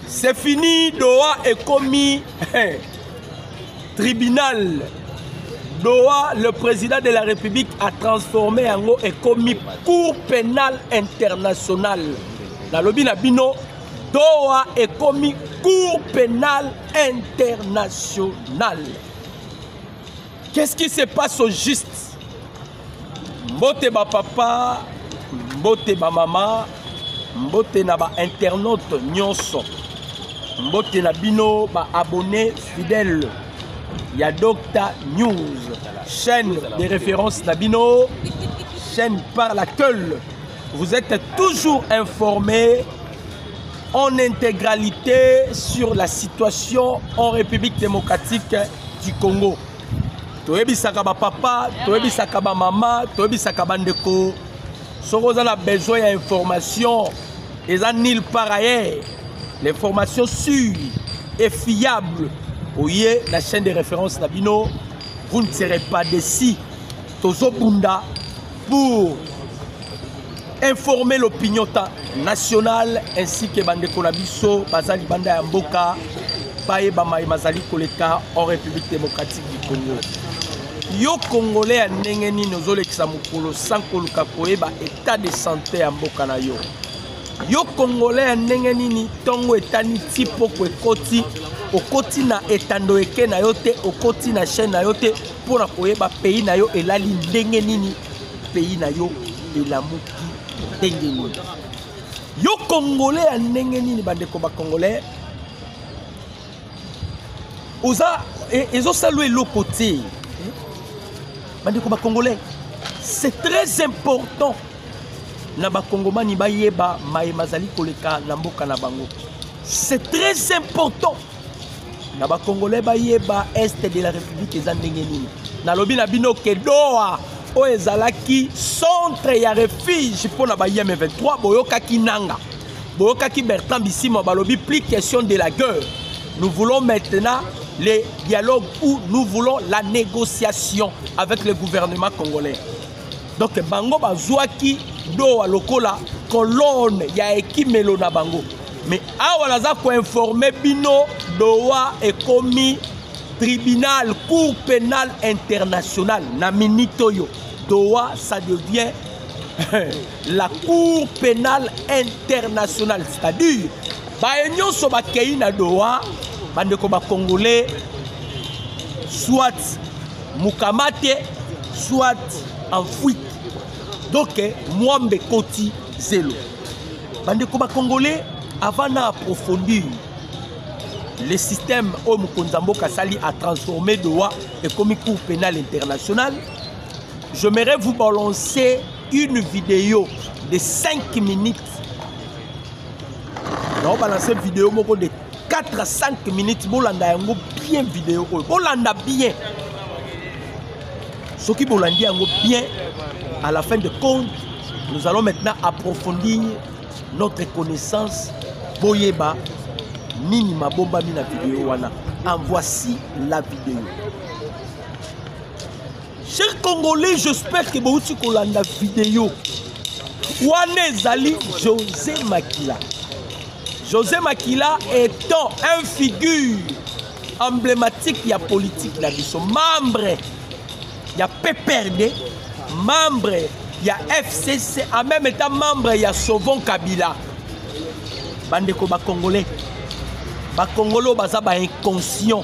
C'est fini, Doha est commis tribunal. Doha, le président de la République a transformé en haut et commis cour pénale internationale. La lobby Nabino, Doha est commis cour pénale internationale. Qu'est-ce qui se passe au juste? Mbote ba papa, mbote ba maman, mbote na ba internaute nyonso. Mbote na bino ba abonné fidèle. Il y a Docta News, chaîne de référence Nabino, chaîne par laquelle vous êtes toujours informés en intégralité sur la situation en République démocratique du Congo. Toyebi sakaba papa, toyebi sakaba maman, toyebi sakaba ndeko. Si vous avez besoin d'informations, ils n'ont nulle part ailleurs. L'information sûre et fiable. Oui, la chaîne de référence Nabino, vous ne serez pas déçus. Tozo Bunda pour informer l'opinion nationale ainsi que Bandeko Nabiso, Bazali Banda Yamboka, Baye Bamaï Mazali Koleka en République démocratique du Congo. Yo Congolais à Nengeni Nozole Kisamukolo sans Koluka Koeba état de santé à Mboka na yo. Yo Congolais à Nengeni ni Tongo etani tipo kwe koti. Okoti na etando eke na yote, okoti na chaîne na yote pour na koyeba pays na yo elali ndenge nini, pays na yo elamuki ndenge nini. Yo Congolais a ndenge nini bandeko ba Congolais. Oza ezo saluer le côté. Bandeko ba Congolais, c'est très important na ba Congomani ba yeba maemazali koleka na mboka na bango. C'est très important. Na ba Congolais ba yeba est de la République ezandengenini. Na lobi na bino ke Doha o ezalaki centre ya refuge pour na ba M23 boyoka kinanga. Boyoka ki Bertrand Bisimwa ba lobi plus question de la guerre. Nous voulons maintenant le dialogue où nous voulons la négociation avec le gouvernement congolais. Donc bango bazwaki Doha lokola colonne ya ekimelo na bango. Mais awa naza ko informer bino Doha est commis tribunal cour pénale internationale na minitoyo. Doha ça devient la cour pénale internationale, c'est-à-dire ba nyonso ba kei na Doha bandeko ba congolais soit mukamate soit en fuite. Donc mwambe koti zelo. Bandeko ba congolais avant d'approfondir le système au Mukonzambo Kassali a transformé Doha et comme cour pénale internationale, j'aimerais vous balancer une vidéo de 5 minutes. On va balancer une vidéo de 4 à 5 minutes. Bolanda yango bien vidéo. Bolanda bien. Ce qui bolanda yango bien, à la fin de compte, nous allons maintenant approfondir notre connaissance. Boyeba nini mabomba mina vidéo wana. En voici la vidéo. Chers Congolais, j'espère que vous avez la vidéo. Wane Zali José Makila. José Makila étant un figure emblématique de la politique la biso, membre il y a PPRD, membre il y a FCC, en même temps membre il y a Sauvon Kabila. Bandeko ba Congolais, ba Congolais baza ba inconscient,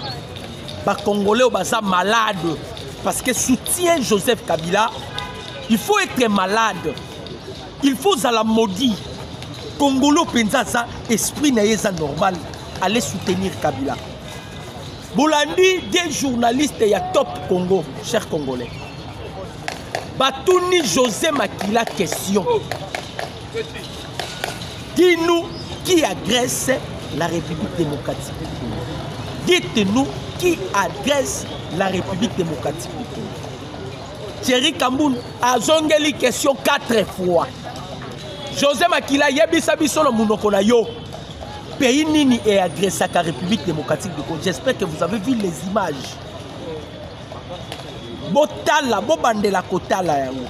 ba Congolais baza malade parce que soutient Joseph Kabila, il faut être malade, il faut à la maudit. Congolo penza ça esprit na yeza normal aller soutenir Kabila. Bolandi des journalistes ya Top Congo, chers Congolais. Batouni José Makila question. Dis-nous qui agresse la République démocratique du Congo. Dites-nous qui agresse la République démocratique du Congo. Thierry Kamboun a zongeli question 4 fois. José Makila yebisa biso no munoko na yo. Pays nini est agressé à la République démocratique du Congo. J'espère que vous avez vu les images. Botala, bobandela kotala yango.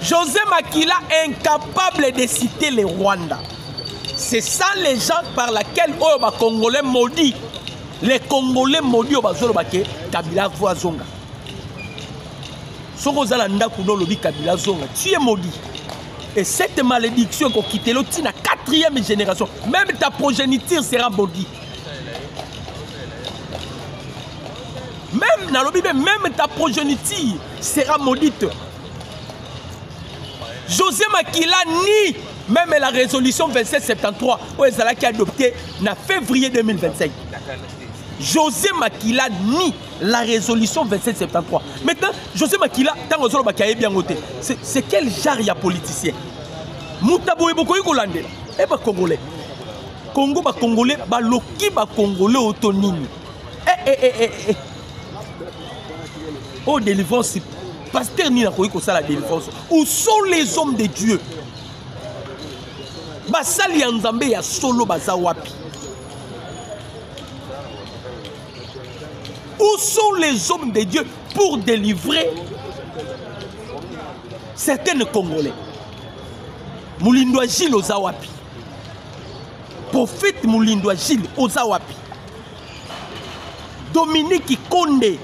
José Makila incapable de citer le Rwanda. C'est ça les gens par laquelle oh, les Congolais maudits. Les Congolais maudits au bazolo bake Kabila voazonga. Soko zala ndaku no lobi Kabila zonga. Tu es maudit. Et cette malédiction qu'on quitte l'autre, la 4e génération, même ta progéniture sera maudite. Même ta progéniture sera maudite. José Makila nie même la résolution 2773 qui a adopté en février 2025. José Makila nie la résolution 2773. Maintenant, José Makila, c'est quel genre de politicien? Moutabo Eboko Ykolande, et ba Congolais. Congo ba Congolais, ba loki ba Congolais autonome. Oh, délivrance, pasteur Nina Koyko ça la délivrance. Où sont les hommes de Dieu? Basali Nzambe ya solo bazawapi. Où sont les hommes de Dieu pour délivrer certains Congolais? Moulindo Gilles Ozawapi. Prophète Moulindo Gilles Ozawapi. Dominique Konde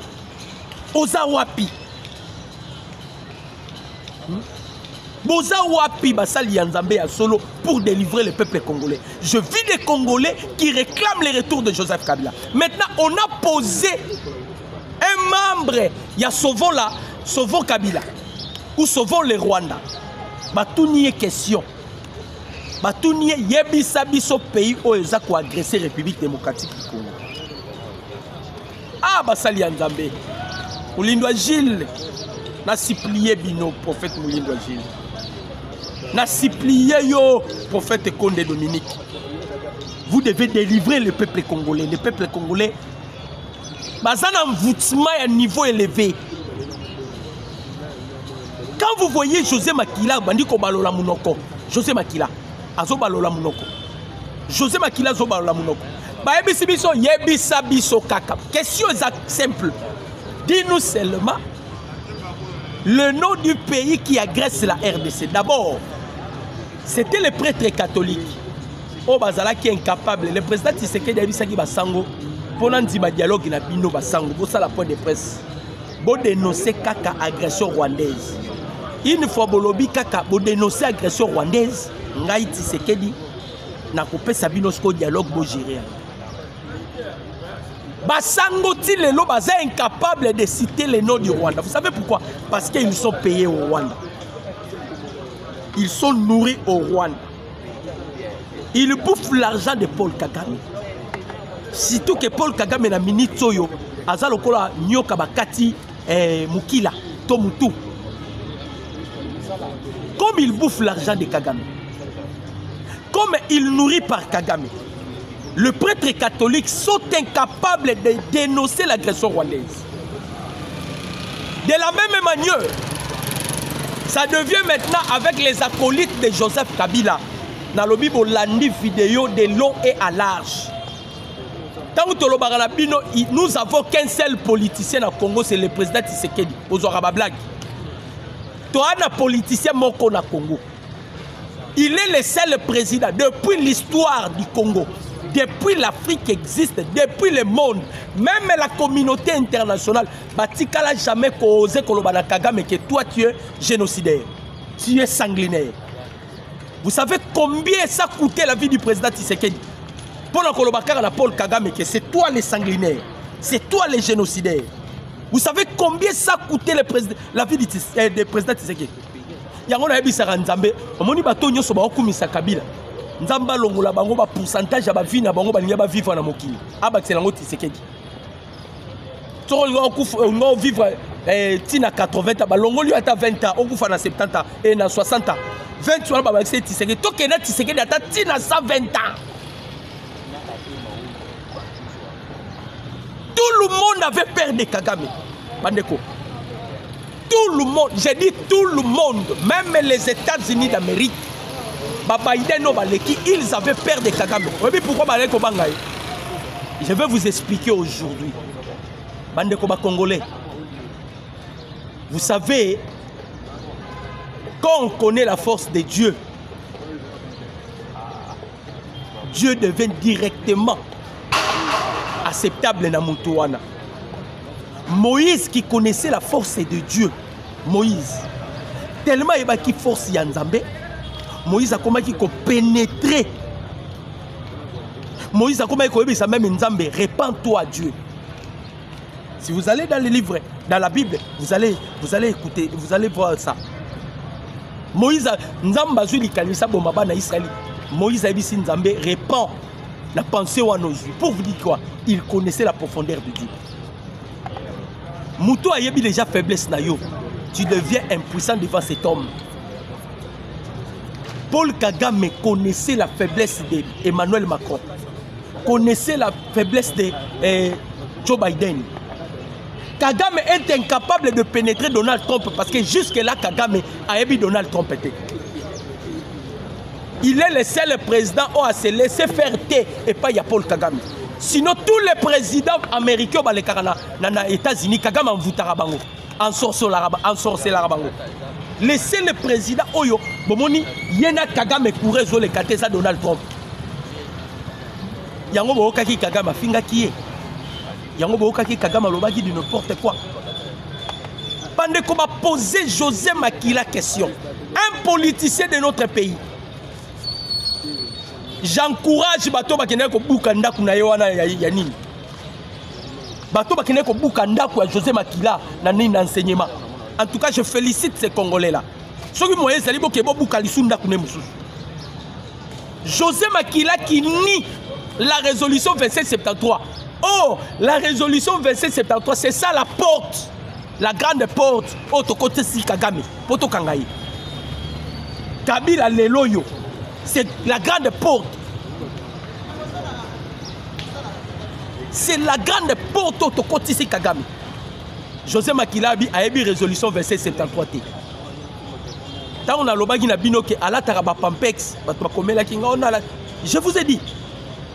Ozawapi. Bozawapi basali Nzambe ya solo pour délivrer le peuple congolais. Je vis des Congolais qui réclament le retour de Joseph Kabila. Maintenant, on a posé un membre, il y a Sauvons Kabila ou Sauvons le Rwanda. Batounie question. Batounie yebisa biso pays où ils ont agressé la République démocratique du Congo. Ah basali Nzambe. Moulindo Gilles n'a supplié bino prophète Moulindo Gilles. N'a supplié yo prophète Konde Dominique. Vous devez délivrer le peuple congolais. Le peuple congolais bazana envoûtement à un niveau élevé. Quand vous voyez José Makila, bandiko balola munoko. José Makila, azo balola munoko. José Makila azo balola munoko. Ba yebisi biso yebisa biso kaka. Question simple. Dis-nous seulement le nom du pays qui agresse la RDC. D'abord, c'était le prêtre catholique. Oh bazala qui est incapable. Le président Tshisekedi a dit ça qui va sango. Pendant un dialogue na bino basango. Pour ça la point de presse. Bon dénoncer kaka agression rwandaise. Une fois bolobi kaka bo dénoncer agression rwandaise. Ngai Tshisekedi na coupé sabino sko dialogue bo gérer. Basango ti lelo baza incapable de citer les noms du Rwanda. Vous savez pourquoi? Parce qu'ils sont payés au Rwanda. Ils sont nourris au Rwanda. Ils bouffent l'argent de Paul Kagame. Surtout que Paul Kagame na minitoyo azalokola nyoka bakati mukila tomutu. Comme il bouffe l'argent de Kagame, comme il nourrit par Kagame, le prêtre catholique sont incapables de dénoncer l'agression rwandaise. De la même manière, ça devient maintenant avec les acolytes de Joseph Kabila. Dans le Bible, landi vidéo de long et à large. Nous avons qu'un seul politicien au Congo, c'est le président Tshisekedi. Ozora blague. Toi, un politicien moko na Congo. Il est le seul président depuis l'histoire du Congo. Depuis l'Afrique existe, depuis le monde, même la communauté internationale, Batikala jamais causé Kolobana Kagame que toi tu es génocidaire, tu es sanguinaire. Vous savez combien ça coûtait la vie du président Tshisekedi? Pour Kolobaka la Paul Kagame que c'est toi les sanguinaires, c'est toi les génocidaires. Vous savez combien ça coûtait la vie du président Tshisekedi? Yango na yebisa Nzambe, omoni bato nyoso ba okumisa Kabila. Nzamba longola bango ba pourcentage ba vie na bango ba linya ba vivre na mokili. Abakisela ngo Tshisekedi. Toro ngo vivre tina 80 ans, ba longoli ata 20 ans, okufa na 70 ans et na 60 ans. 20 ans ba bakisela Tshisekedi. Tokena Tshisekedi ata tina 120 ans. Tout le monde avait peur de Kagame. Bandeko. Tout le monde, j'ai dit tout le monde, même les États-Unis d'Amérique, ils avaient peur de Kagame. Pourquoi je vais vous expliquer aujourd'hui. Bandeko Congolais, vous savez, quand on connaît la force de Dieu, Dieu devient directement acceptable dans Moutouana. Moïse qui connaissait la force de Dieu, Moïse, tellement il a qui force Yanzambe, Moïse a comment qu'il pénétrer. Moïse a comment il a même Nzambe, répands-toi à Dieu. Si vous allez dans les livres, dans la Bible, vous allez écouter, vous allez voir ça. Moïse a Nzambe a joué kanisa bomaba na Israël. Moïse a dit Nzambe répand la pensée à nos yeux. Pour vous dire quoi? Il connaissait la profondeur de Dieu. Moutou a yebi déjà faiblesse na yo. Tu deviens impuissant devant cet homme. Paul Kagame connaissait la faiblesse d'Emmanuel Macron. Connaissait la faiblesse de Joe Biden. Kagame est incapable de pénétrer Donald Trump parce que jusque-là, Kagame a émis Donald Trump. Il est le seul président qui a se laissé faire thé et pas Paul Kagame. Sinon, tous les présidents américains dans les États-Unis, Kagame en voutara bango, en sorcelera bango. Le seul président Oyo, Bomoni, Yena Kagame courait sur les katesa Donald Trump. Yango Bokaki Kagame finga qui est. Yango Bokaki Kagame lobaki de n'importe quoi. Pendant qu'on va poser José Makila question, un politicien de notre pays. J'encourage bato bakene ko bukanda kuna yewana ya nini. Bato bakene ko bukanda kwa José Makila na nini enseignement. En tout cas, je félicite ces Congolais là. Ceux qui moyen sali boke bo bukalisunda kuna mususu. José Makila qui nie la résolution 2773. Oh, la résolution 2773, c'est ça la porte. La grande porte autokote si Kagame poto kangayi. Kabila leloyo. C'est la grande porte. C'est la grande porte autokote si Kagame. José Makila a émis résolution 2773. Tant on a l'obagi na binoke ala taraba pampex, je vous ai dit.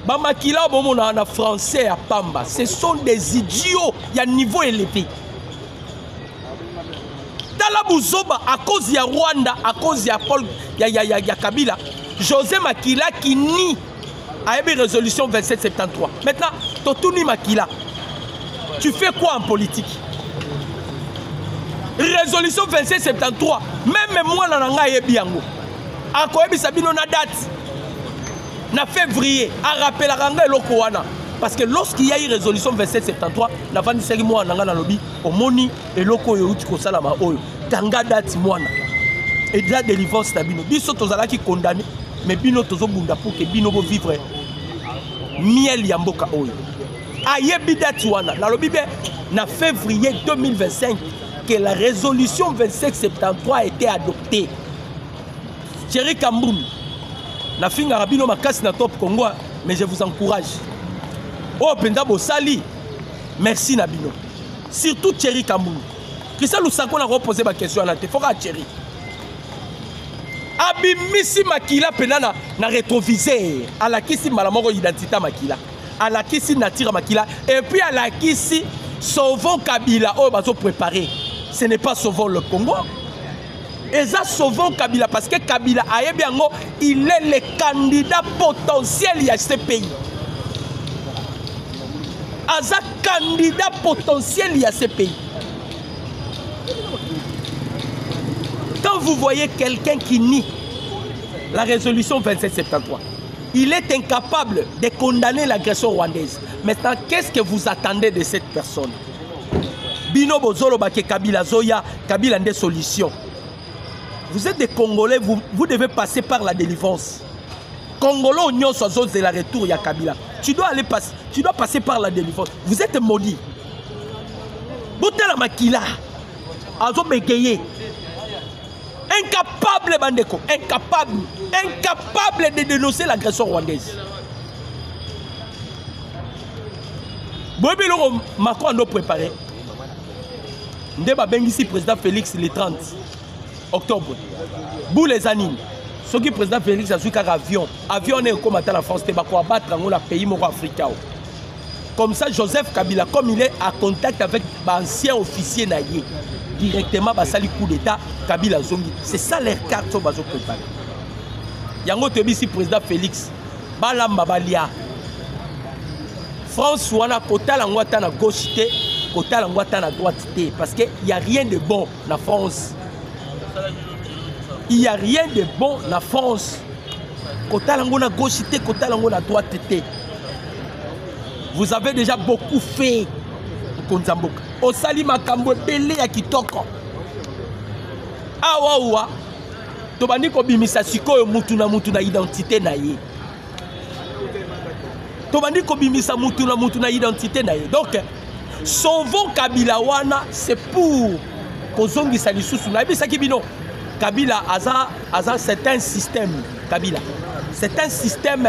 Bamakila en français à Pamba, ce sont des idiots, il y a un niveau élevé. Dans la Bouzoba, à cause de Rwanda, à cause de Paul, il y a Kabila, José Makila qui nie a émis résolution 2773. Maintenant, Totuni Makila, tu fais quoi en politique? Résolution 2773, même moi, je n'ai pas yango. À quoi Sabino na date? Na février, à rappeler la ranga eloko wana. Parce que lorsqu'il y a eu résolution 2773, na vandi seki moi nanga na lobi, omoni eloko yo uti ko sala ma oyo. Tanga date mwana. Et de la délivrance na bino. Biso tozala ki condamné, mais bino tozo bunda pour que bino bo vivre miel ya mboka oyo. Ayebi date wana. Na lobi be na février 2025 que la résolution 2773 a été adoptée. Thierry Kamboun. Na finga rabino makasi na top Congo, mais je vous encourage. Oh penda bo sali. Merci Nabino. Surtout Thierry Kamboun. Christian Lusako na reposé ma question à la télé. Faut que Thierry. Abimisi Makila pena na rétroviseur. À la kisi malamoko identité Makila. À la kisi natira Makila. Et puis à la kisi sauvons Kabila. Oh bazo préparé. Ce n'est pas sauvons le Congo. Et ça sauvons Kabila parce que Kabila il est le candidat potentiel à ce pays. Aza candidat potentiel à ce pays. Quand vous voyez quelqu'un qui nie la résolution 2773, il est incapable de condamner l'agression rwandaise. Maintenant, qu'est-ce que vous attendez de cette personne? Bino Bozolo Bake Kabila Zoya, Kabila des solutions. Vous êtes des Congolais, vous devez passer par la délivrance. Congolais, on soit de la retour, il y a Kabila. Tu dois passer par la délivrance. Vous êtes maudits. Boutela Makila, Azo Begeye. Incapable, Bandeko, incapable de dénoncer l'agression rwandaise. Boebelo Macron doit préparer. Ndeba Bengisi, président Félix, le 30 octobre. Bou les animes. Ce qui président Félix a su qu'un avion. Avion est comme à la France, c'est pour abattre le pays africain. Comme ça, Joseph Kabila, comme il est en contact avec l'ancien officier naïe, directement, il coup d'État, Kabila Zongi. C'est ça les cartes qu'ils ont préparées. Yango Tebi, si président Félix, balamba balia France wana kotala ngwata na gauche te kotala ngwata na droite te parce que il y a rien de bon na France. Il y a rien de bon na France. Kotala ngona gauche te kotala ngona droite te. Vous avez déjà beaucoup fait konzamboka. Osali makambo belé ya kitoko. Awa wa tobandi ko bimisa sikoyo mutu na identité na ye. Tobandi ko bimisa mutu na identité na ye. Donc Sauvons Kabila wana c'est pour kozongisa lisusu na bisaki bino. Kabila aza c'est un système Kabila. C'est un système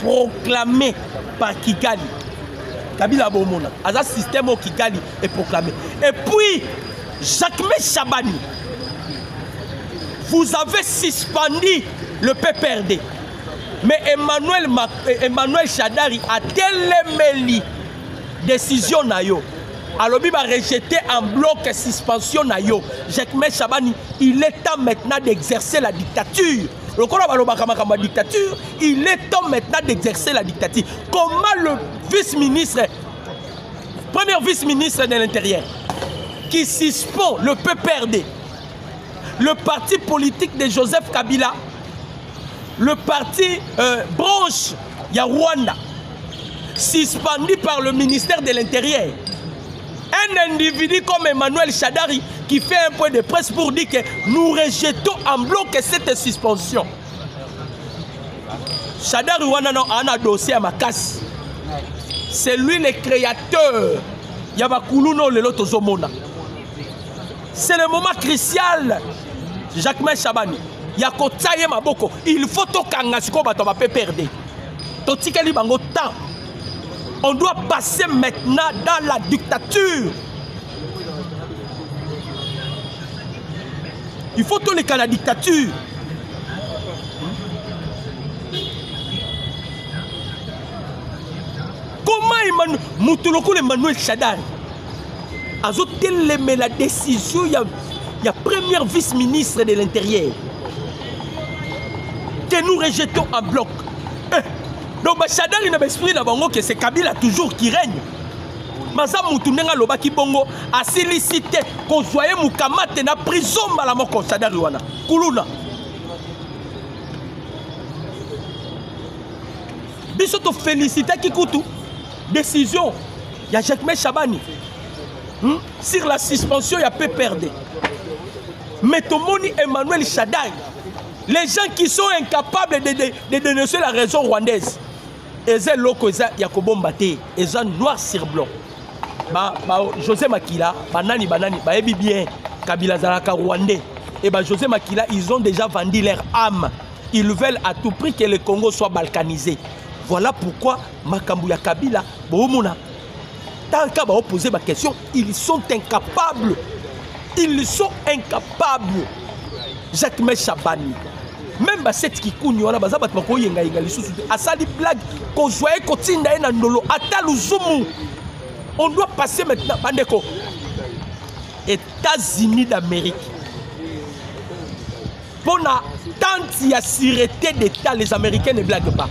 proclamé par Kigali. Kabila Bomona. Aza système au Kigali est proclamé. Et puis Jacques Chabani, vous avez suspendu le PPRD. Mais Emmanuel Shadari a tellement décision na yo. Alors il va rejeter en bloc suspension na yo. Jacques Chabani, il est temps maintenant d'exercer la dictature. Le dictature, il est temps maintenant d'exercer la dictature. Comment le vice-ministre, premier vice-ministre de l'Intérieur, qui suspend le PPRD, le parti politique de Joseph Kabila, le parti branche ya Rwanda, suspendu par le ministère de l'Intérieur. Un individu comme Emmanuel Shadari qui fait un point de presse pour dire que nous rejetons en bloc cette suspension. Shadari Wanano a un dossier à Makas. C'est lui le créateur. Yabakuluno le Lotozomona. C'est le moment crucial. Jacques Chabani. Yakotaye Maboko. Il faut tout kangasiko batoma PPRD. Totikeli bango temps. On doit passer maintenant dans la dictature. Il faut tout les cas la dictature. Comment Emmanuel Shadari a tellement la décision, il y a premier vice-ministre de l'Intérieur que nous rejetons en bloc. Donc Shadari n'a pas expliqué que c'est Kabila toujours qui règne. Maza Moutounenga Lobaki Bongo a sollicité qu'on soit Moukamate na prison malamoko Shadari wana. Kuluna. Bisoto félicité Kikutu. Décision. Il y a Jacques Chabani. Sur la suspension, il y a PPRD. Mais Tomoni Emmanuel Shadari. Les gens qui sont incapables de dénoncer la raison rwandaise. Eza loko eza Yakobo Mbate, eza noir sur blanc. José Makila, banani, ebi bien, Kabila Zalaka rwandais. Et José Makila, ils ont déjà vendu leur âme. Ils veulent à tout prix que le Congo soit balkanisé. Voilà pourquoi Makambouya Kabila, Boumuna, tant qu'à poser ma question, ils sont incapables. Ils sont incapables. Jacques Chabani. Même cette qui cogne, on a besoin de faire des choses. À ça, des blagues, qu'on soit continue à ndolo, on doit passer maintenant. États-Unis d'Amérique. Pour la tant il y a sûreté d'État, les Américains ne blaguent pas.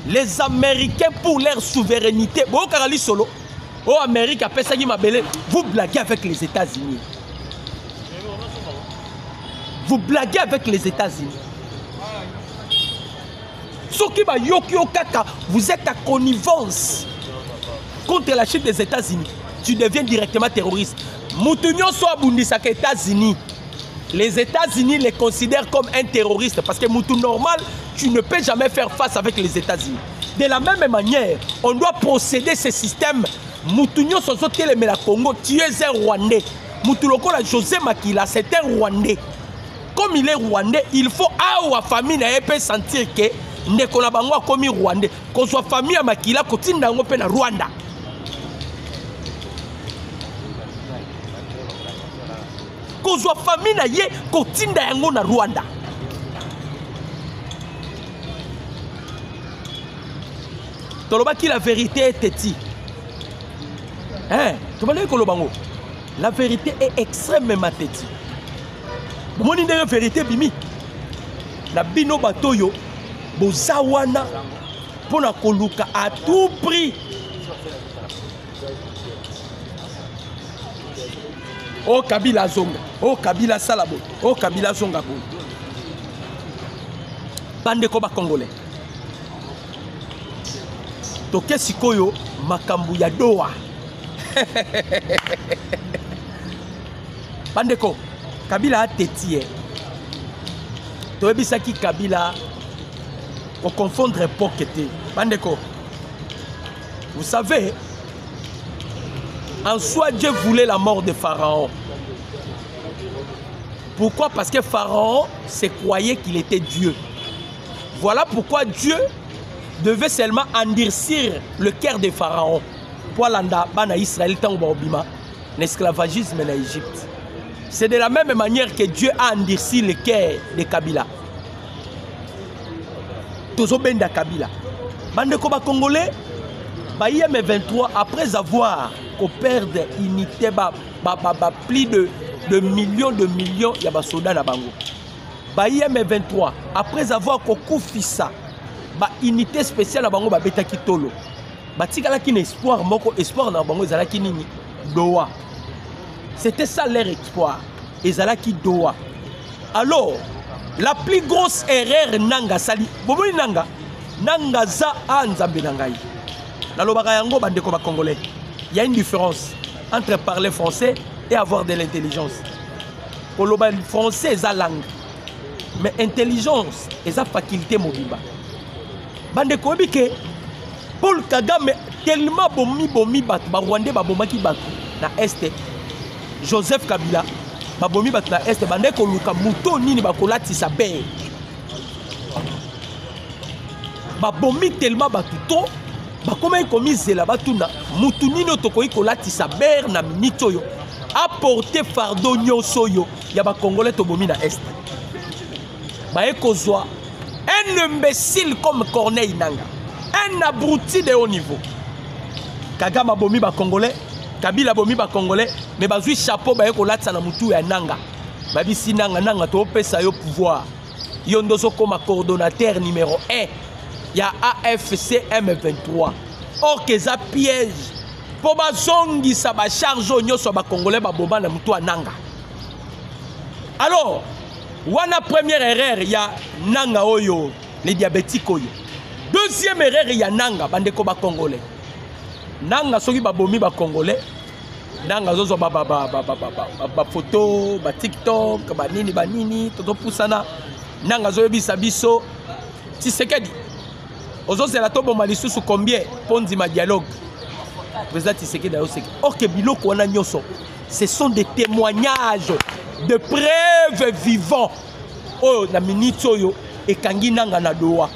Les Américains, pour leur souveraineté, vous blaguez avec les États-Unis. Vous blaguez avec les États-Unis. Vous êtes à connivence contre la chute des États-Unis. Tu deviens directement terroriste. Moutounion soit Bundisaka États-Unis. Les États-Unis les considèrent comme un terroriste parce que Moutou normal, tu ne peux jamais faire face avec les États-Unis. De la même manière, on doit procéder ce système. Moutounion Sosote le Mela Congo, tu es un Rwandais. Moutuloko la José Makila, c'est un Rwandais. Comme il est Rwandais, il faut à famille na peut sentir que Ndekona Bango comme Rwandais. Qu'on soit famille à Makila, continue dans na Rwanda. Qu'on soit famille na ye, continue dans na Rwanda. Tolobaki la vérité est têtie. Hein? La vérité est extrêmement têtie. Mon idée de vérité bimi. La bino batoyo bozawana pour na koluka à tout prix. Oh Kabila zonga, oh Kabila salabo, oh Kabila zonga bo. Bande ko ba congolais. Toke sikoyo makambu ya doa. Bande ko Kabila a tétié. Toebisaki Kabila au confondre époque était. Bande ko. Vous savez, en soi, Dieu voulait la mort de Pharaon. Pourquoi? Parce que Pharaon se croyait qu'il était Dieu. Voilà pourquoi Dieu devait seulement endurcir le cœur de Pharaon. Pour l'anda, bana Israël, l'esclavagisme en Égypte. C'est de la même manière que Dieu a endurci le cœur de Kabila. Tozo benda Kabila. Bande koba congolais, ba IM23 après avoir perdre unité plus de millions il y a soldats na bango. Ba IM23 après avoir kokufisa ba unité spéciale na bango ba betaki tolo. Ba tikala ki espoir moko espoir na bango ezalaki nini? Doa. C'était ça leur espoir. Ezalaki Doa. Alors, la plus grosse erreur nanga sali. Boboni nanga za anzambe nangai. Nalobaka yango bandeko ba congolais. Il y a une différence entre parler français et avoir de l'intelligence. Pour le français, c'est la langue. Mais intelligence, c'est la faculté mobile. Bande Kobike, Paul Kagame, tellement bomi bat, Rwandais babomaki bat na Est. Joseph Kabila, babomi bat na Est, bande koluka muto nini bakolati sa belle. Babomi tellement batuto. Comment il commise la batuna mutunino tokoi kolati sa ber na minitoyo apporter fardeau nyosoyo ya ba congolais tobomi na Est. Ba ekozwa un imbécile comme Corneille Nanga, un abruti de haut niveau. Kagame bomi ba congolais, Kabila bomi ba congolais, mais bazui chapeau ba ekolati na mutu ya Nanga. Ba bisi Nanga to pesa yo pouvoir. Yo ndozo comme coordonnateur numéro 1. Il y a AFC M23. Or que ça piège. Pour bazongi ça ba charge onyo so ba congolais ba boba na mutu Nanga. Alors, wana première erreur il y a Nanga oyo, les diabétiques oyo. Deuxième erreur il y a Nanga bande ko ba congolais. Nanga soki ba bomi ba congolais. Nanga zozo ba photo, ba TikTok, ba nini toto pusana. Nanga zo yebisa biso Tshisekedi. Aujourd'hui, la tombe malisusu combien Pondi ma dialogue. Président Tshisekedi d'ailleurs. Or que biloko wana nyoso, ce sont des témoignages de preuves vivants. Oh na minito yo e kangi nanga na Doha.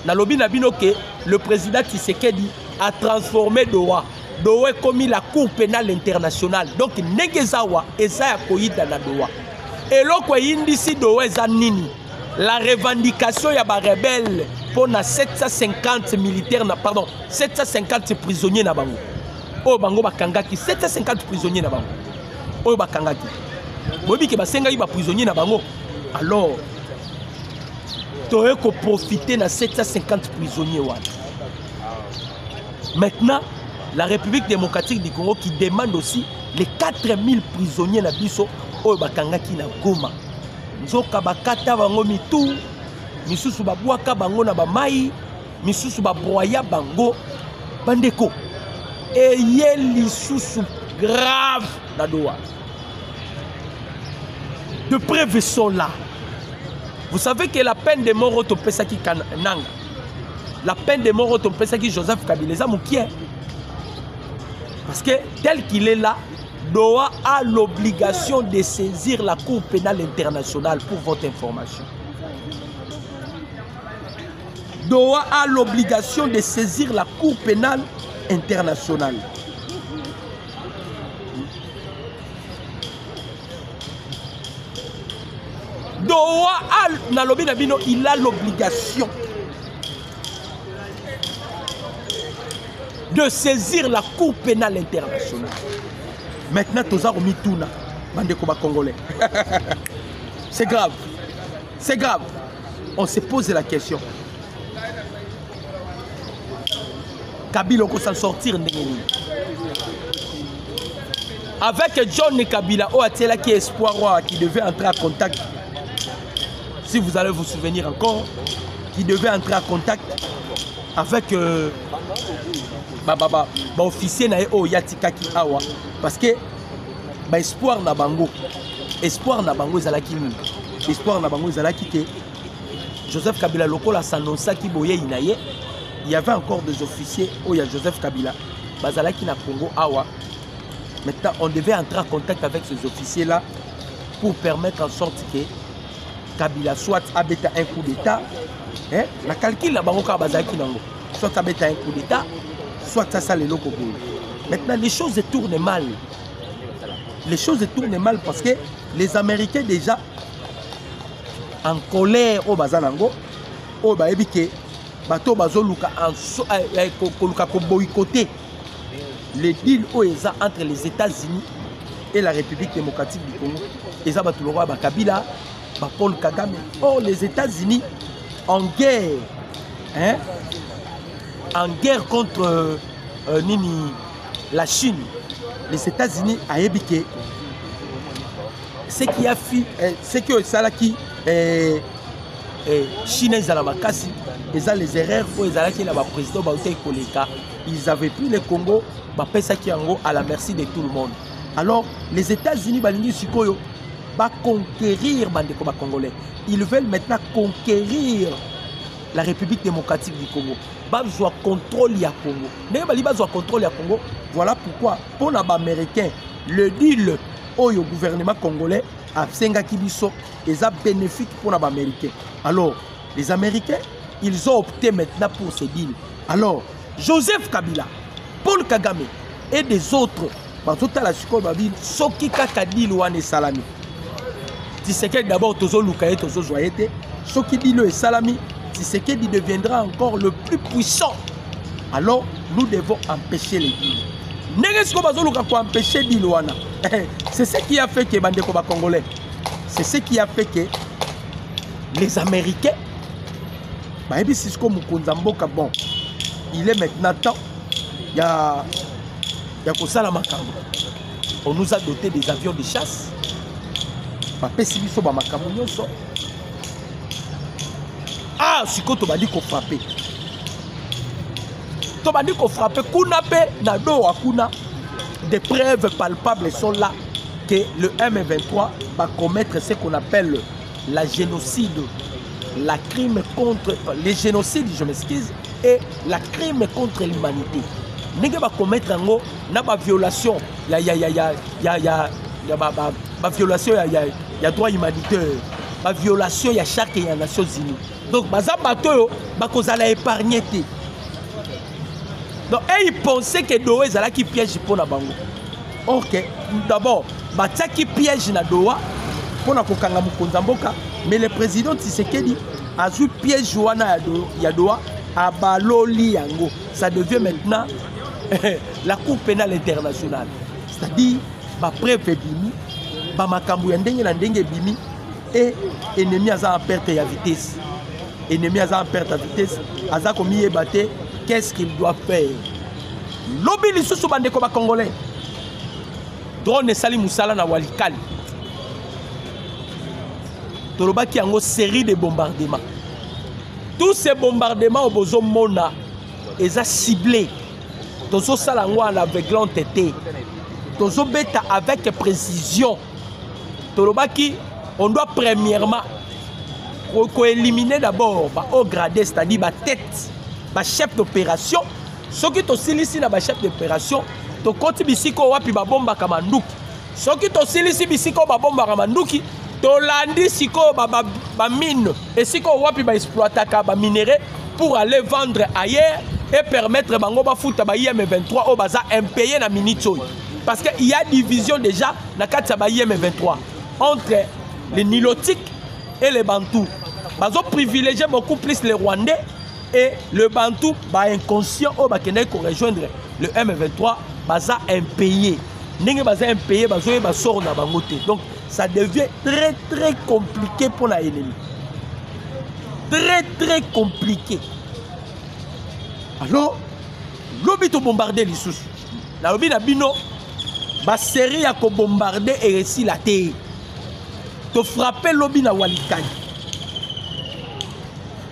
Na lobi na bino que le président Tshisekedi a transformé Doha. Doha est commis la Cour pénale internationale. Donc Negezawa eza koyida na Doha. Et loko indisi Doha eza nini? La revendication ya ba rebelle pour na 750 militaires, pardon, 750 prisonniers na bango. Oh bango bakangaki 750 prisonniers na bango. Oh bakangaki. Bobi ke basenga yi ba prisonniers na bango. Alors, tu ko profiter na 750 prisonniers wana. Maintenant, la République démocratique du Congo qui demande aussi les 4000 prisonniers na biso oh bakangaki na Goma. Nzoka bakata bango mitu, misusu babwaka bango na bamai, misusu babroya bango. Bandeko, ayez lisusu grave na Doha. De preuves sont là. Vous savez que la peine de mort autopesaki Nanga, la peine de mort autopesaki Joseph Kabila Moukier. Parce que tel qu'il est là, Doha a l'obligation de saisir la Cour pénale internationale pour votre information. Doha a l'obligation de saisir la Cour pénale internationale. Doha il a l'obligation de saisir la Cour pénale internationale. Maintenant, tous ont mis tout là, bande congolais. C'est grave. C'est grave. On se pose la question. Kabila ko s'en sortir ndengeni. Avec John Kabila, qui est espoir qui devait entrer en contact. Si vous allez vous souvenir encore, qui devait entrer en contact avec officier na Yatikaki Awa, parce que espoir na bango zalaki ni espoir na bango zalaki que Joseph Kabila lokola s'annonça qui boye inaye, il y avait encore des officiers il y a Joseph Kabila bazalaki na Congo Awa. Maintenant, on devait entrer en contact avec ces officiers-là pour permettre en sorte que Kabila soit abeta un coup d'État. La calcul là, soit abeta un coup d'État, soit ça les locaux. Maintenant, les choses tournent mal. Les choses tournent mal parce que les Américains déjà en colère au Bazanango, au Baébike, bateau Bazoluka en boycotter. Les deals entre les États-Unis et la République démocratique du Congo. Et ça, Kabila, Paul Kagame. Or, les États-Unis en guerre, en guerre contre la Chine. Les États-Unis a ébiqué. Ce qui a fait, ce que Salaki Chine Zalamakasi, ils ont les erreurs pour les Alaki, le président Baouté Koleka. Ils avaient pris le Congo. À la merci de tout le monde. Alors, les États-Unis vont conquérir les Congolais. Ils veulent maintenant conquérir la République démocratique du Congo. Ils veulent contrôler le Congo. Ils veulent contrôler le Congo. Voilà pourquoi, pour les Américains, le deal au gouvernement congolais a Sengakibiso est bénéfique pour les Américains. Alors, les Américains, ils ont opté maintenant pour ce deal. Alors, Joseph Kabila, Paul Kagame et des autres, Soki Kakadi Louane Salami. Tshisekedi d'abord Tozo Lukaye, Tozo Joyete. Soki Dilo et Salami, Tshisekedi deviendra encore le plus puissant. Alors nous devons empêcher les deals. Negesko Bazoluka pour empêcher Dilouana. C'est ce qui a fait que Bandeko Congolais. C'est ce qui a fait que les Américains, bon, il est maintenant temps. Il y a Kosala Makambo. On nous a doté des avions de chasse. Ah, si tu as dit qu'on frappait. Tu as dit qu'on frappait. Des preuves palpables sont là que le M23 va commettre ce qu'on appelle la génocide. La crime contre les génocides, je m'excuse, et la crime contre l'humanité. N'est va commettre en gros na violation, violation ya droit humanitaire, la violation ya charte ya Nations Unies. Donc baza bato ba kozala épargner té. Donc ils pensaient que Doha ezala qui piège pour na bango. OK, d'abord batia qui piège na Doha pour na kokanga mukonza mboka, mais le président Tshisekedi a joué piège wana ya Doha à baloli yango. Ça devient maintenant la Cour pénale internationale. C'est-à-dire, ma preuve bimi, ma kambu ya ndenge na ndenge bimi, et ennemi a en perte de vitesse. Ennemi a en perte de vitesse, aza komi ebate, qu'est-ce qu'il doit faire? Lobi lisusu bandeko ba congolais. Drone sali musala na Walikali. Tolobaki yango série de bombardements. Tous ces bombardements au bozo mona eza ciblés. Tozo salango en aveuglant tété. Tozo beta avec précision. Tolobaki, on doit premièrement éliminer d'abord au gradé, c'est-à-dire la tête, le chef d'opération. Ce qui est ici na chef d'opération, to koti bisiko wapi ba bomba kamanduki. Ce qui est ici bisiko ba bomba kamanduki, to landi siko ba mine et siko wapi ba exploitaka ba minerai pour aller vendre ailleurs. Et permettre bango ba futa ba IM23 au baza impayé na minitoy parce que il y a division déjà na kati ba IM23 entre les Nilotiques et les Bantous. Bazo privilégier beaucoup plus les Rwandais et le Bantou ba inconscient au ba kende ko rejoindre le M23 baza impayé. Ndenge baza impayé bazo ba sort na bango te. Donc ça devient très très compliqué pour l'ennemi. Très très compliqué. Alors, lobi to bombarder lisusu na lobi na bino ba série ya ko bombarder et réussi la terre to frapper lobi na Walikani.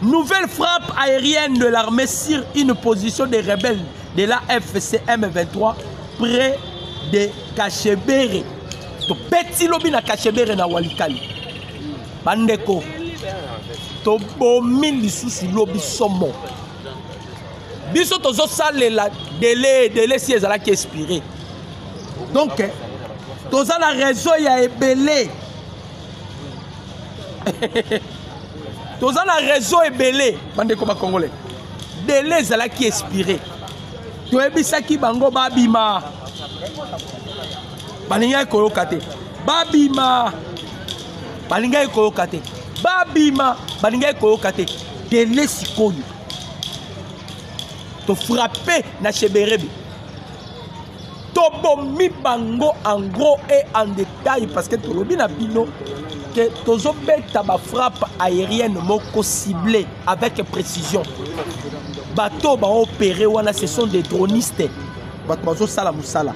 Nouvelle frappe aérienne de l'armée sur une position des rebelles de la FCM 23 près de Kachebere. To petit lobi na Kachebere na Walikani. Bandeko to bomi lisusu lobi somo. Biso tozo sale la délai si ezala ki expiré. Donc toza la réseau ya ebele. Toza la réseau ebele bandeko ba congolais. Délai ezala ki expiré. To ebisaki bango babima. Balinga koyoka te. Babima. Balinga koyoka te. Babima. Balinga koyoka te. Délai sikoyo. To frapper na Cheberebe. To bomi bango en gros et en détail parce que to lobi na bino que tozo beta ba frappe aérienne moko ciblée avec précision. Bateau ba opéré wana ce sont des dronistes. Bato bazo sala musala.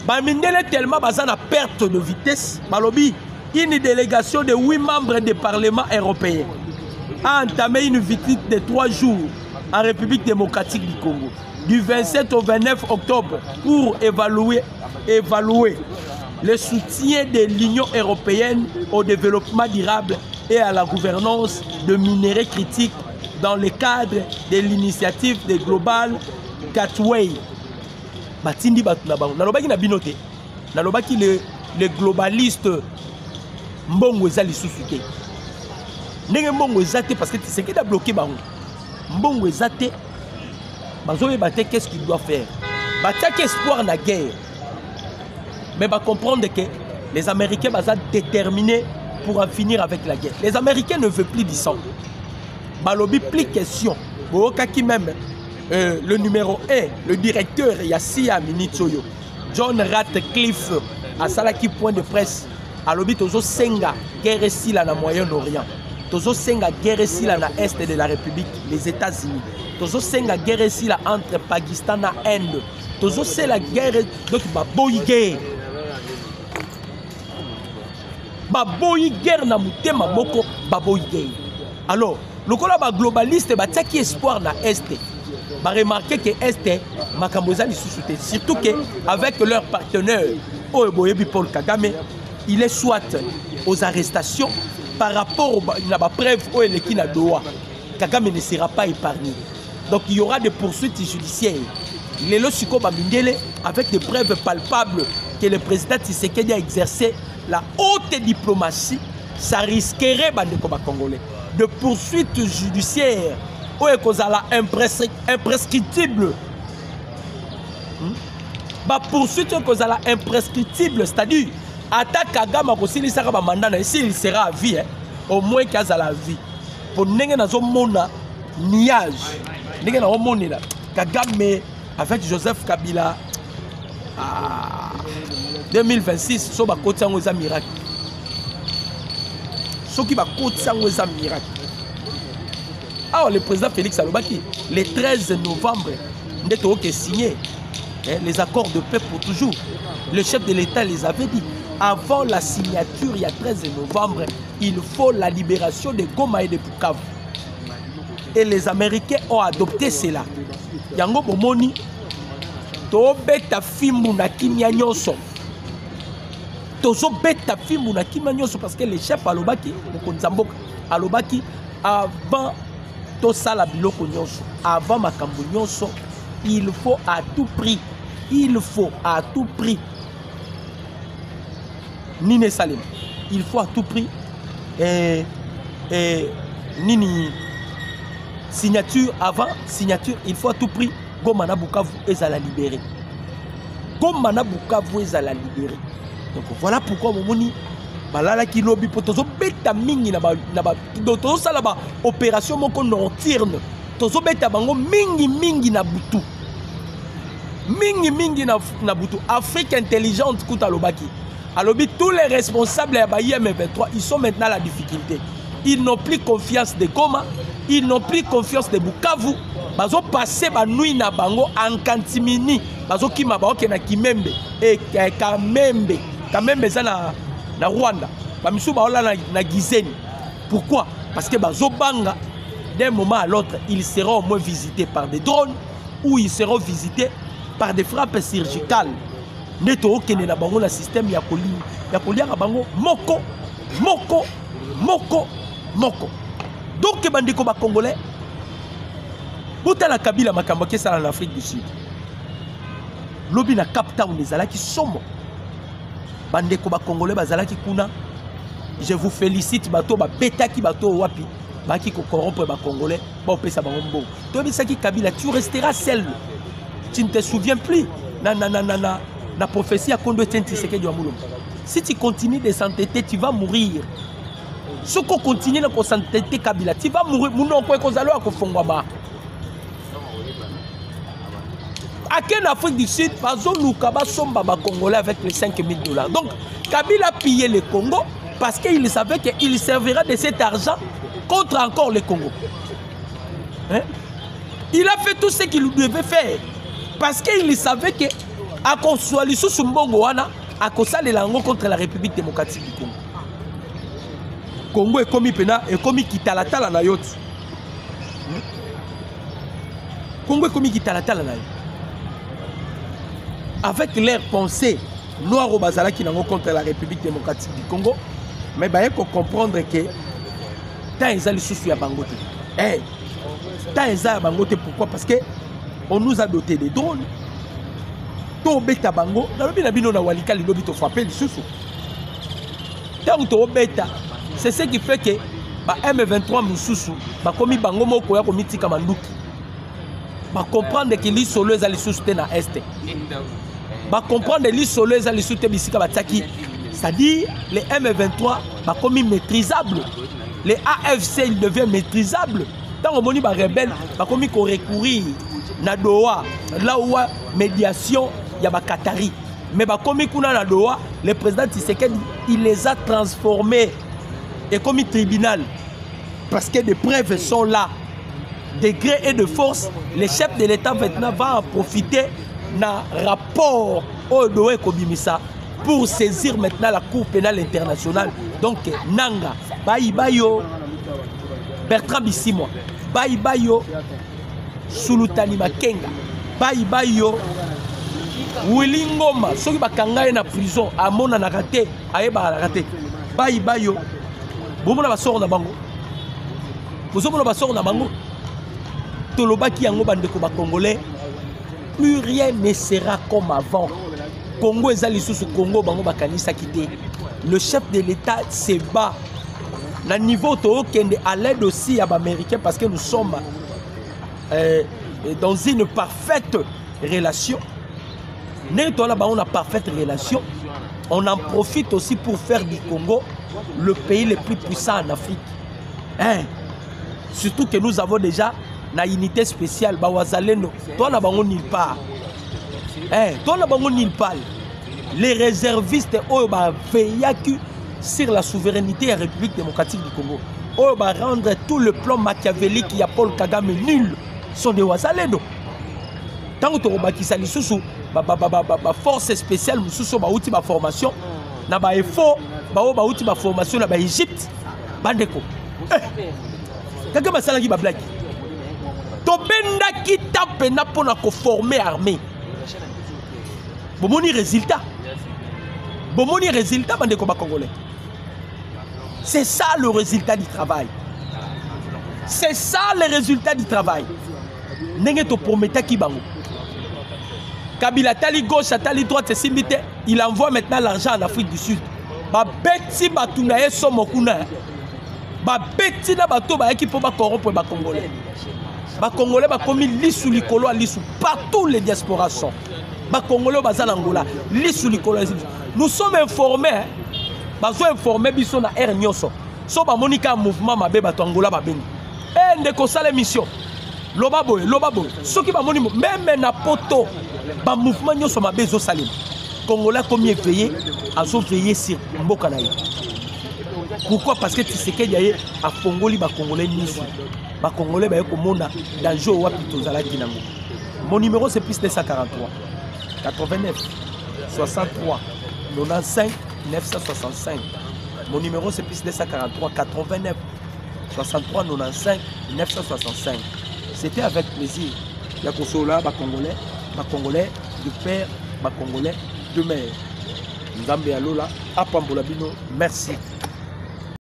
Ba mindele tellement baza na perte de vitesse. Balobi une délégation de 8 membres du Parlement européen a entamé une visite de 3 jours en République démocratique du Congo, du 27 au 29 octobre, pour évaluer le soutien de l'Union européenne au développement durable et à la gouvernance de minerais critiques dans le cadre de l'initiative de Global Gateway. Batindi Batunabang, nalobaki na binote, nalobaki les globalistes mbongo ezali susuke. Ndenge mbongo ezate parce que tu sais qu'il a bloqué bango. Mbongo ezate bazobe bate qu'est-ce qu'il doit faire. Batak espoir na guerre. Mais va comprendre que les Américains sont déterminés pour en finir avec la guerre. Les Américains ne veulent plus du sang. Balobi plus question. Kaki même le numéro 1, le directeur Yassia Minitsoyo, John Ratcliffe à Salaki point de presse. Alobi tozo senga guerre si la na Moyen-Orient. Tozo senga guerre si la na Est de la République, les États-Unis. Tozo senga guerre si la entre Pakistan et Inde. Tozo c'est la guerre donc baboyi guerre. Baboyi guerre na mutema moko baboyi guerre. Alors, le ba globaliste ba taki espoir na Est. Ba remarquer que Est makamboza li sous-souté surtout que avec leur partenaire Oeboyebi Paul Kagame, il est soit aux arrestations par rapport à la preuve où il est à Doha. Kagame ne sera pas épargné. Donc il y aura des poursuites judiciaires. Il est là avec des preuves palpables que le président Tshisekedi a exercé la haute diplomatie. Ça risquerait les Congolais de poursuites judiciaires où il y a imprescriptible. Poursuite imprescriptible, c'est-à-dire attaque Kagame s'il sera mandat, s'il sera à vie, au moins qu'il a la vie. Pour n'engue na mona niage, n'engue na mona là. Kagame avec Joseph Kabila 2026, so ba koti sango za miracle. So qui ba koti sango za miracle. Alors le président Félix Alobaki, le 13 novembre, n'était que signé les accords de paix pour toujours. Le chef de l'État les avait dit. Avant la signature, il y a 13 novembre, il faut la libération de Goma et de Bukavu. Et les Américains ont adopté cela. Yango bomoni, to beta fimbu na kimya nyonso. Tozo beta fimbu na kimya nyonso parce que le chef alobaki, mokonzamboka alobaki avant to sala biloko nyonso, avant makambo nyonso, il faut à tout prix, Nini Salim, il faut à tout prix Nini signature avant signature, il faut à tout prix Goma na Bukavu et à la libérer. Goma na Bukavu et à la libérer. Donc voilà pourquoi momoni balala ki lobi potozo beta mingi na ba tozo sala ba opération moko nocturne. Tozo beta bango mingi na butu. Mingi na butu. Afrique intelligente kuta lobaki. Alors, tous les responsables de IM23, ils sont maintenant à la difficulté. Ils n'ont plus confiance de Goma, ils n'ont plus confiance de Bukavu, bazo passer ba nuit na bango en kantimini bazo kima ba oke na Kimembe et Kamembe ça na Rwanda ba misu ba ola na Gizeni. Pourquoi? Parce que bazo banga d'un moment à l'autre ils seront au moins visités par des drones ou ils seront visités par des frappes chirurgicales. Neto okene na bango na système ya kolia bango moko. Donc bandeko ba congolais bota la Kabila makambo ke sala en Afrique du Sud. Lobi na Cap Town ezalaki somo. Bandeko ba congolais bazalaki kuna. Je vous félicite bato ba betaki bato wapi. Baki ko corrompre ba congolais ba opesa bango mbo. To bisaki Kabila tu resteras seul. Tu ne te souviens plus. Na prophétie à Kondo Tshisekedi wa Mulumba. Si tu continues de s'entêter, tu vas mourir. Si tu continues de s'entêter Kabila, tu vas mourir. Mounon quoi kozalo a kofongwama. À quelle Afrique du Sud, bazo lukaba somba ba Congolais avec les $5 000. Donc Kabila pillait le Congo parce qu'il savait qu'il servira de cet argent contre encore le Congo. Hein? Il a fait tout ce qu'il devait faire parce qu'il savait que à construire sous Mbongo wana à cause de l'ango contre la République démocratique du Congo. Congo est commis pena et commis kitalatala na yoti. Congo est commis kitalatala na yoti. Avec leur pensée noir au bazala qui n'ango contre la République démocratique du Congo, mais bah il faut comprendre que tant ils ont le souci à Bangote. Eh, tant ils ont à Bangote pourquoi? Parce que on nous a doté des drones. To beta bango, na lobi na bino na walika li lobi to frapper lisusu. Tant to beta, c'est ce qui fait que ba M23 mususu ba komi bango moko ya komitika manduki. Ba comprendre que li solo ezali lisusu te na est. Ba comprendre li solo ezali lisusu te bisika bataki. C'est-à-dire les M23 ba komi maîtrisable. Les AFC ils deviennent maîtrisables. Tant on moni ba rebelle ba komi ko recourir na Doha là où médiation Yaba Qatari. Mais bah, comme Kuna Doha, le président Tshisekedi, il les a transformés et comme tribunal. Parce que des preuves sont là. De gré et de force, le chef de l'État maintenant va en profiter d'un rapport au Doha Kobimisa pour saisir maintenant la Cour pénale internationale. Donc, Nanga, Bayo, Bertrand Bissimo, Bayo, Sulutani Makenga, Bayo, Willy Ngoma, ceux qui bakanga na prison, amona na raté, aeba na raté. Bayo, bomona ba sort na bango. Bozomona ba sort na bango. Tolobaki yango bandeko ba congolais, plus rien ne sera comme avant. Congo ezali sous Congo bango bakanisa kité. Le chef de l'État se bat. Na niveau to kende à l'aide aussi à l'américain parce que nous sommes dans une parfaite relation. On a parfaite relation. On en profite aussi pour faire du Congo le pays le plus puissant en Afrique. Hein? Surtout que nous avons déjà une unité spéciale. Bawazaleno. Toi, on a nulle part. Hein? Toi, on a nulle part. Les réservistes ont veillé sur la souveraineté de la République démocratique du Congo. On va rendre tout le plan machiavélique qui a Paul Kagame nul. Sont des Wazaleno. Tant que tu as dit force spéciale, nous avons une formation. Nous avons une formation en Égypte. Bandeko. Quand tu as dit que tu as pour former l'armée. Bon résultat. Bon résultat, bandeko congolais. C'est ça le résultat du travail. C'est ça le résultat du travail. Nenge to prometa ki bango. Kabila tali gauche, tali droite, il envoie maintenant l'argent en Afrique du Sud. Ba beti batuna ye somokuna. Ba beti na bato ba équipe ba corrompre ba congolais. Ba congolais ba komi lisu likolo lisu partout les diasporas sont. Ba congolais ba Angola, lisu likolo. Nous sommes informés. Ba so informés biso na air nyoso. So ba monika mouvement mabe ba Angola ba beni. Eh ndeko sala mission. Loba boy. Ceux qui va moni même na poto ba mouvement nyoso mabe zo salim. Congolais comme éveillé, a zo veiller sur mboka na ye. Pourquoi? Parce que Tshisekedi a fongoli ba congolais nisu. ba Congolais ba komona danger wapi tozala kinango. Mon numéro c'est plus 243 89 63 95 965. Mon numéro c'est plus 243 89 63 95 965. C'était avec plaisir. Il y a Kosola, Congolais de père, Congolais de mère. Nzambe Alola, Apambolabino, merci.